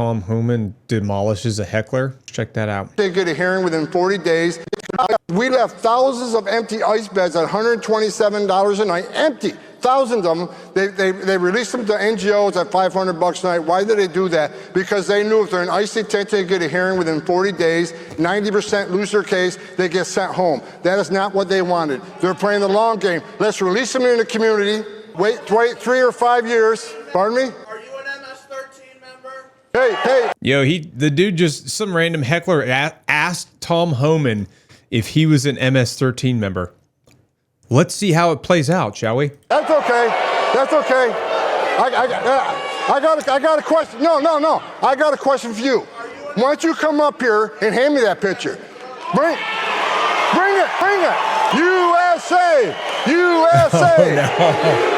Tom Homan demolishes a heckler. Check that out. They get a hearing within 40 days. We left thousands of empty ice beds at $127 a night, empty. Thousands of them. They released them to NGOs at $500 a night. Why did they do that? Because they knew if they're in ICE detention, they get a hearing within 40 days, 90% lose their case, they get sent home. That is not what they wanted. They're playing the long game. Let's release them in the community. Wait 3 or 5 years. Pardon me? Are you an MS-13 member? Hey. Yo, the dude just, some random heckler asked Tom Homan if he was an MS-13 member. Let's see how it plays out, shall we? That's okay. That's okay. I got a question. No. I got a question for you. Why don't you come up here and hand me that picture? Bring it. USA. Oh, no.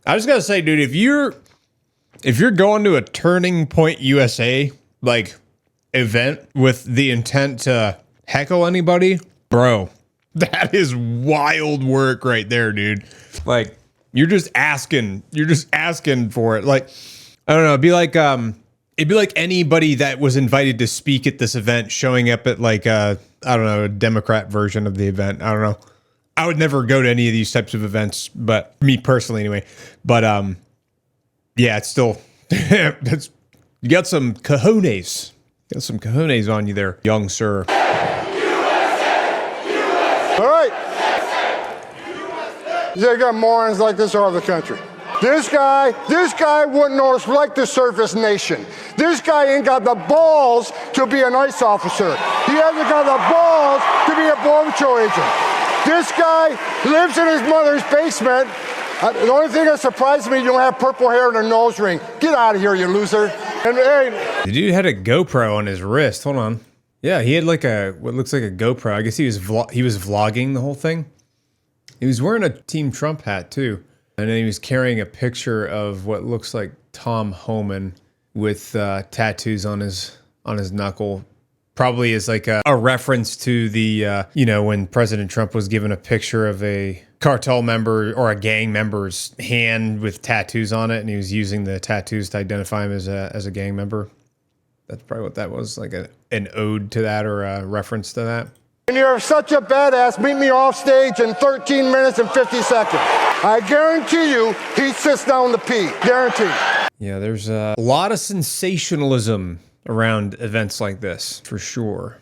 I just gotta say, dude, if you're going to a Turning Point USA like event with the intent to heckle anybody, bro, that is wild work right there, dude. Like you're just asking for it. Like I don't know, it'd be like anybody that was invited to speak at this event showing up at like I don't know, a Democrat version of the event. I don't know. I would never go to any of these types of events, but me personally anyway. But yeah, it's still that's you got some cojones. You got some cojones on you there, young sir. All right. They got morons like this all over the country. This guy wouldn't like the surface nation. This guy ain't got the balls to be an ICE officer. He hasn't got the balls to be a Border Patrol agent. This guy lives in his mother's basement. The only thing that surprised me, you don't have purple hair and a nose ring. Get out of here, you loser. And hey, the dude had a GoPro on his wrist. Hold on. Yeah, he had like what looks like a GoPro. I guess he was vlogging the whole thing. He was wearing a Team Trump hat too. And then he was carrying a picture of what looks like Tom Homan with tattoos on his knuckle. Probably is like a reference to the, when President Trump was given a picture of a cartel member or a gang member's hand with tattoos on it, and he was using the tattoos to identify him as a gang member. That's probably what that was, like an ode to that or a reference to that. And you're such a badass, meet me off stage in 13 minutes and 50 seconds. I guarantee you he sits down to pee. Guaranteed. Yeah, there's a lot of sensationalism around events like this, for sure.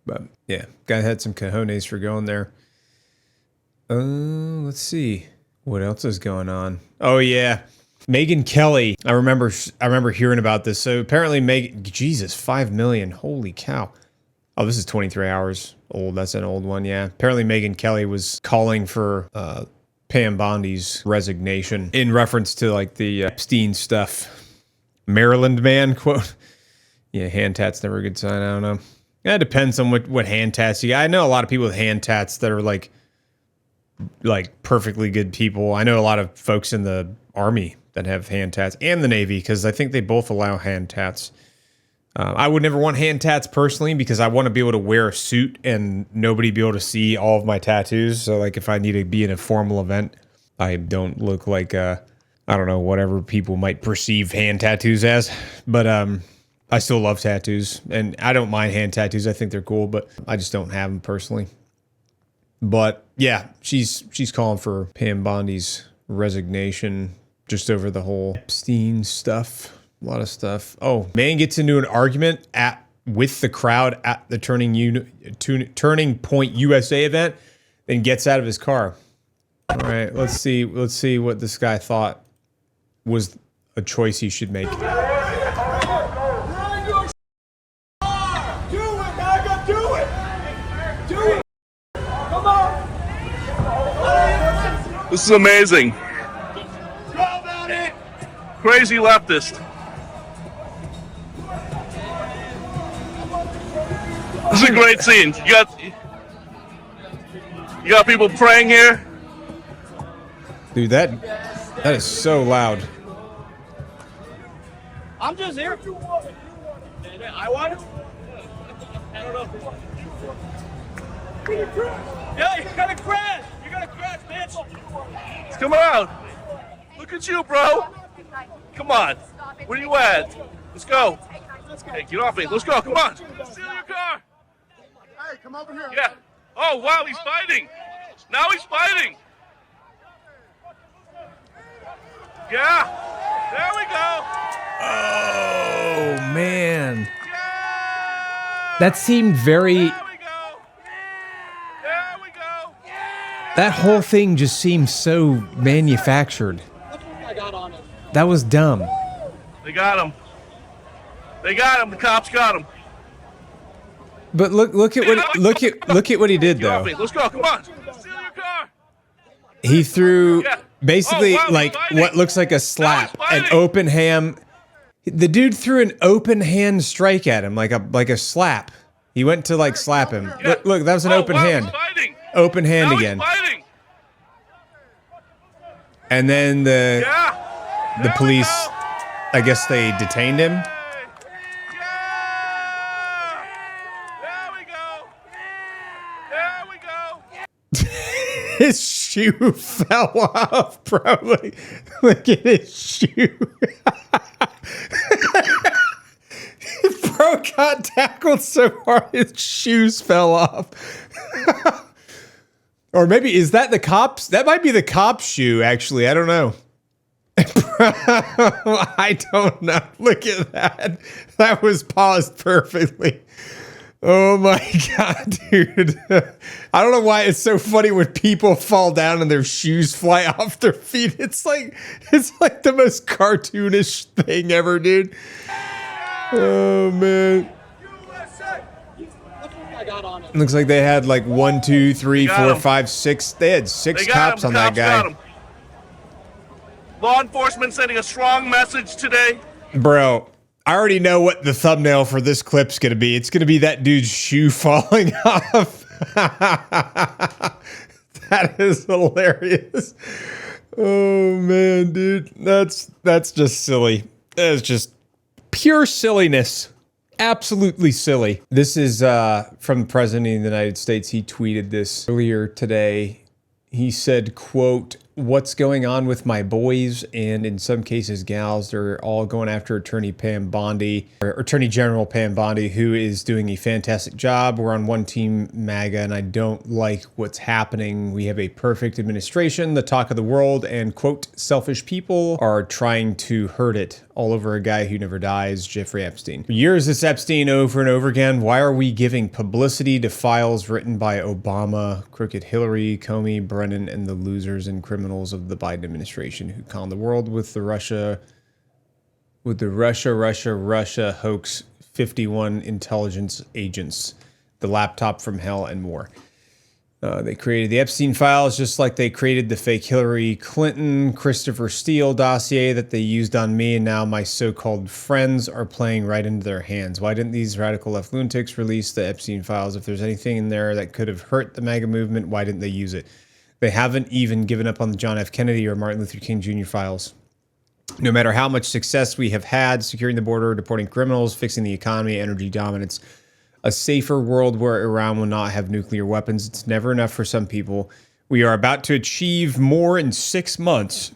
But yeah, guy had some cojones for going there. Let's see. What else is going on? Oh yeah. Megyn Kelly. I remember hearing about this. So apparently Jesus, 5 million. Holy cow. Oh, this is 23 hours old. That's an old one, yeah. Apparently Megyn Kelly was calling for Pam Bondi's resignation in reference to like the Epstein stuff. Maryland man, quote. Yeah, hand tats never a good sign. I don't know. It depends on what hand tats you got. I know a lot of people with hand tats that are like perfectly good people. I know a lot of folks in the Army that have hand tats and the Navy because I think they both allow hand tats. I would never want hand tats personally because I want to be able to wear a suit and nobody be able to see all of my tattoos. So like if I need to be in a formal event, I don't look like I don't know, whatever people might perceive hand tattoos as. But I still love tattoos, and I don't mind hand tattoos. I think they're cool, but I just don't have them personally. But yeah, she's calling for Pam Bondi's resignation just over the whole Epstein stuff. A lot of stuff. Oh, man gets into an argument with the crowd at the Turning Point USA event, then gets out of his car. All right, let's see what this guy thought was a choice he should make. This is amazing. Crazy leftist. This is a great scene. You got people praying here. Dude, that is so loud. I'm just here. I want it. I don't know. Yeah, you're gonna crash. You're gonna crash, bitch. Come on. Look at you, bro. Come on. Where you at? Let's go. Hey, get off me. Let's go. Come on. Steal your car. Hey, come over here. Yeah. Oh, wow, he's fighting. Now he's fighting. Yeah. There we go. Oh, man. Yeah. That seemed very... There we go. There we go. That whole thing just seemed so manufactured. That was dumb. They got him. They got him. The cops got him. But look at what he did Get off though. me. Let's go. Come on. Steal your car. He threw Yeah. basically Oh, wow, like fighting. what looks like a slap, Now he's an fighting. open hand. The dude threw an open hand strike at him, like a slap. He went to like slap him. Yeah. Look, that was an open wow, hand. He's fighting. Open hand Now again. He's fighting. And then the Yeah. the police, I guess they detained him. There we go. There we go. His shoe fell off, bro. Look at his shoe. Bro got tackled so hard his shoes fell off. Or maybe, is that the cops? That might be the cop's shoe, actually. I don't know. I don't know. Look at that. That was paused perfectly. Oh my God, dude. I don't know why it's so funny when people fall down and their shoes fly off their feet. It's like the most cartoonish thing ever, dude. Oh man. Looks like they had like 1, 2, 3, Got 4, him. 5, 6. They had 6 They got cops him. on that Cops got guy. him. Law enforcement sending a strong message today. Bro, I already know what the thumbnail for this clip's gonna be. It's gonna be that dude's shoe falling off. That is hilarious. Oh man, dude. That's just silly. That's just pure silliness. Absolutely silly. This is from the President of the United States. He tweeted this earlier today. He said, quote, "What's going on with my boys and in some cases gals? They're all going after Attorney General Pam Bondi, who is doing a fantastic job. We're on one team, MAGA, and I don't like what's happening. We have a perfect administration, the talk of the world, and quote, selfish people are trying to hurt it. All over a guy who never dies, Jeffrey Epstein." For years, this Epstein over and over again. Why are we giving publicity to files written by Obama, crooked Hillary, Comey, Brennan, and the losers and criminals of the Biden administration who conned the world with the Russia hoax, 51 intelligence agents, the laptop from hell, and more? They created the Epstein files just like they created the fake Hillary Clinton, Christopher Steele dossier that they used on me, and now my so-called friends are playing right into their hands. Why didn't these radical left lunatics release the Epstein files? If there's anything in there that could have hurt the MAGA movement, why didn't they use it? They haven't even given up on the John F. Kennedy or Martin Luther King Jr. files. No matter how much success we have had securing the border, deporting criminals, fixing the economy, energy dominance, a safer world where Iran will not have nuclear weapons, it's never enough for some people. We are about to achieve more in 6 months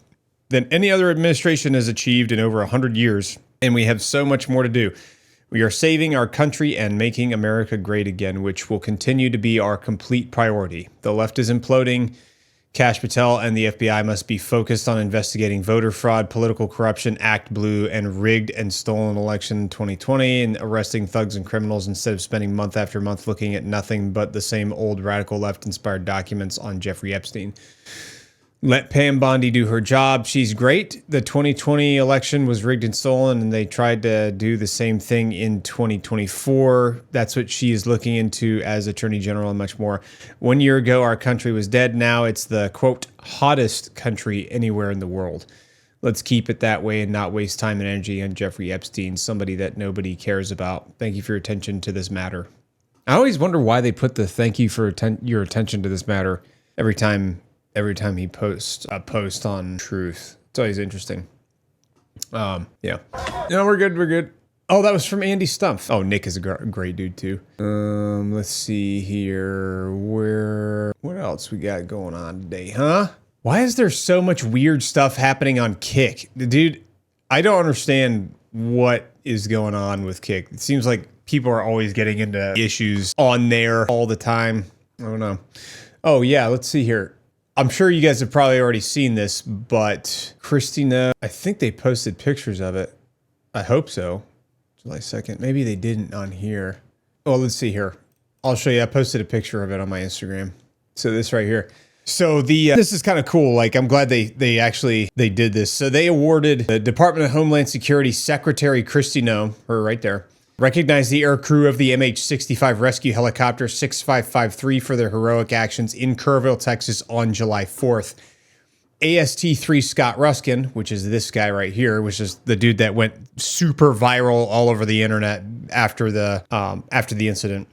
than any other administration has achieved in over 100 years, and we have so much more to do. We are saving our country and making America great again, which will continue to be our complete priority. The left is imploding. Kash Patel and the FBI must be focused on investigating voter fraud, political corruption, Act Blue, and rigged and stolen election 2020, and arresting thugs and criminals instead of spending month after month looking at nothing but the same old radical left-inspired documents on Jeffrey Epstein. Let Pam Bondi do her job. She's great. The 2020 election was rigged and stolen, and they tried to do the same thing in 2024. That's what she is looking into as Attorney General and much more. 1 year ago, our country was dead. Now it's the, quote, hottest country anywhere in the world. Let's keep it that way and not waste time and energy on Jeffrey Epstein, somebody that nobody cares about. Thank you for your attention to this matter. I always wonder why they put the thank you for your attention to this matter every time he posts a post on Truth. It's always interesting. Yeah. No, we're good. Oh, that was from Andy Stumpf. Oh, Nick is a great dude too. Let's see here. What else we got going on today, huh? Why is there so much weird stuff happening on Kick? Dude, I don't understand what is going on with Kick. It seems like people are always getting into issues on there all the time. I don't know. Oh yeah, let's see here. I'm sure you guys have probably already seen this, but Christina, I think they posted pictures of it. I hope so. July 2nd. Maybe they didn't on here. Oh, let's see here. I'll show you. I posted a picture of it on my Instagram. So this right here. So this is kind of cool. Like, I'm glad they did this. So they awarded the Department of Homeland Security Secretary Kristi Noem, her right there, recognized the air crew of the MH-65 rescue helicopter 6553 for their heroic actions in Kerrville, Texas on July 4th. AST-3 Scott Ruskin, which is this guy right here, which is the dude that went super viral all over the internet after the incident.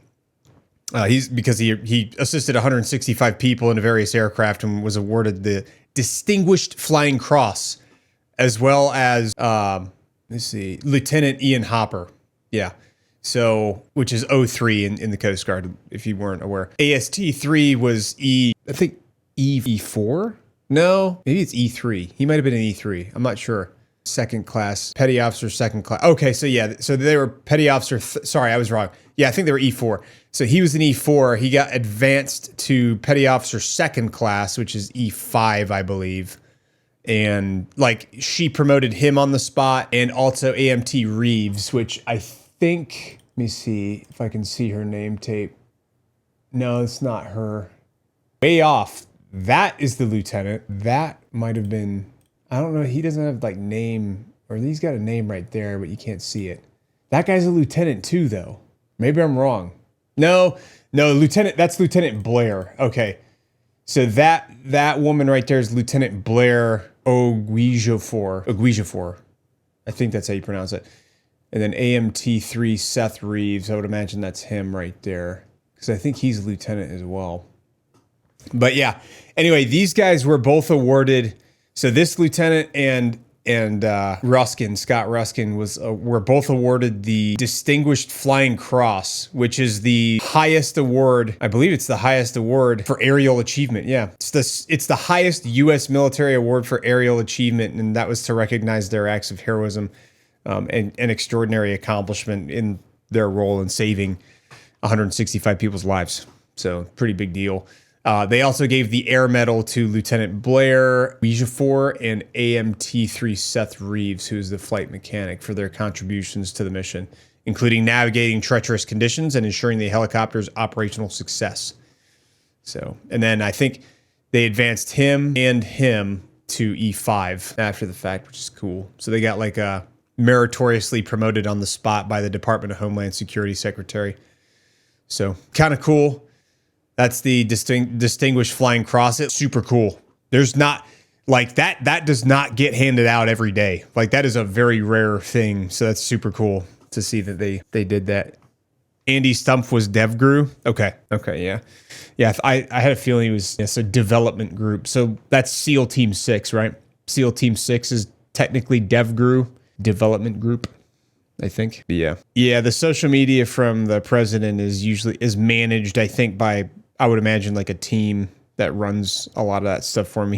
Because he assisted 165 people in various aircraft and was awarded the Distinguished Flying Cross, as well as let's see, Lieutenant Ian Hopper. Yeah. So, which is 03 in the Coast Guard, if you weren't aware. AST-3 was I think E4? No, maybe it's E3. He might have been an E3. I'm not sure. Second class, petty officer, second class. Okay, so yeah, so they were petty officer. Sorry, I was wrong. Yeah, I think they were E4. So he was an E4. He got advanced to petty officer second class, which is E5, I believe. And like she promoted him on the spot, and also AMT Reeves, which I think, let me see if I can see her name tape. No, it's not her. Way off. That is the lieutenant. That might have been, I don't know. He doesn't have like name, or he's got a name right there, but you can't see it. That guy's a lieutenant too, though. Maybe I'm wrong. No, lieutenant. That's Lieutenant Blair. Okay. So that woman right there is Lieutenant Blair Oguijofor. I think that's how you pronounce it. And then AMT-3 Seth Reeves. I would imagine that's him right there, because I think he's a lieutenant as well. But yeah, anyway, these guys were both awarded. So this lieutenant and Ruskin, Scott Ruskin, were both awarded the Distinguished Flying Cross, which is the highest award. I believe it's the highest award for aerial achievement. Yeah, it's the highest U.S. military award for aerial achievement, and that was to recognize their acts of heroism and extraordinary accomplishment in their role in saving 165 people's lives. So pretty big deal. They also gave the Air Medal to Lieutenant Blair Oguijofor and AMT-3 Seth Reeves, who is the flight mechanic, for their contributions to the mission, including navigating treacherous conditions and ensuring the helicopter's operational success. So, and then I think they advanced him to E5 after the fact, which is cool. So they got like meritoriously promoted on the spot by the Department of Homeland Security Secretary. So kind of cool. That's the Distinguished Flying Cross. It's super cool. There's not like that does not get handed out every day. Like that is a very rare thing. So that's super cool to see that they did that. Andy Stumpf was DevGru. Okay, yeah. Yeah, I had a feeling he was a development group. So that's SEAL Team 6, right? SEAL Team 6 is technically DevGru, development group, I think. Yeah. Yeah, the social media from the president is managed, I think, by, I would imagine, like a team that runs a lot of that stuff for me.